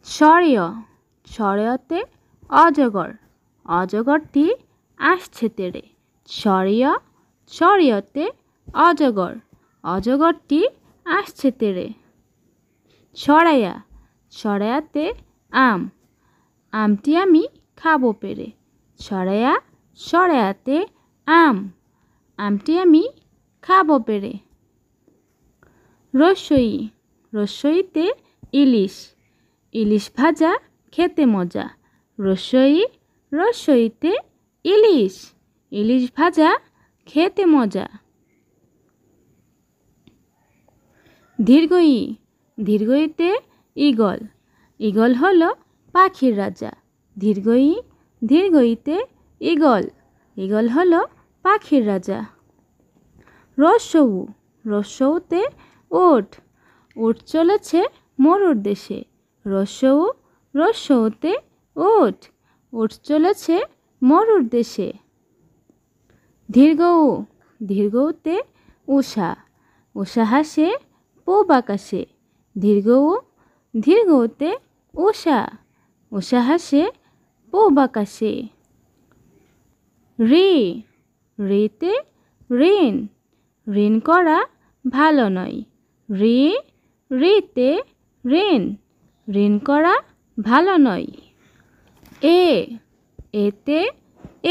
ছড়িয় ছড়িয়তে অজগর অজগরটি আসছে তেড়ে ছড়িয় ছড়িয়তে অজগর অজগরটি আসছে তেড়ে ছড়াইয়া ছড়াইয়াতে আম আমটি আমি খাবো পেড়ে ছড়াইয়া ছড়াইয়াতে আম আমটি আমি খাবো পেড়ে রসই রসইতে ইলিশ ইলিশ ভাজা খেতে মজা রসই রসইতে ইলিশ ইলিশ ভাজা খেতে মজা দীর্ঘই দীর্ঘইতে ঈগল ঈগল হলো পাখির রাজা দীর্ঘই দীর্ঘইতে ঈগল ঈগল হলো পাখির রাজা রসৌ রসৌতে উট উট চলেছে মরুর দেশে রসৌ রসৌতে উট উট চলেছে মরুর দেশে দীর্ঘউ দীর্ঘউতে উষা উষা হাসে পূব আকাশে দীর্ঘউ দীর্ঘউতে উষা উষা হাসে পূব আকাশে ঋ ঋতে ঋণ ঋণ করা ভালো নয় ঋ ঋতে ঋণ ঋণ করা ভালো নয় এতে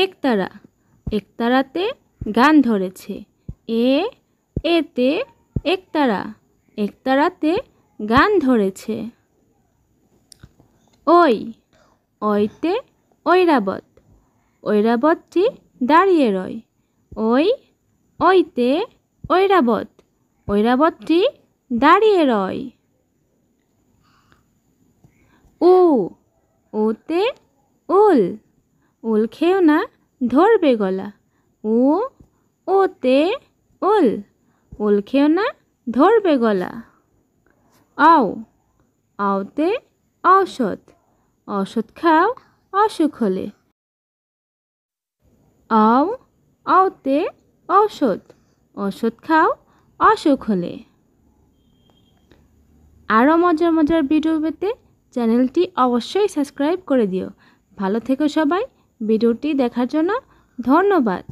একতারা একতারাতে গান ধরেছে এতে একতারা একতারাতে গান ধরেছে ওইতে ঐরাবত ঐরাবতটি দাঁড়িয়ে রয় ওইতে ঐরাবত ঐরাবতটি দাঁড়িয়ে রয় ওতে উল উল খেও না ধরবে গলা ওতে উল উল খেও না ধরবে গলা আওতে ঔষধ ঔষধ খাও অসুখ হলে আওতে ঔষধ ওষুধ খাও অসুখ হলে আরও মজার মজার ভিডিও পেতে চ্যানেলটি অবশ্যই সাবস্ক্রাইব করে দিও। ভালো থেকো সবাই। ভিডিওটি দেখার জন্য ধন্যবাদ।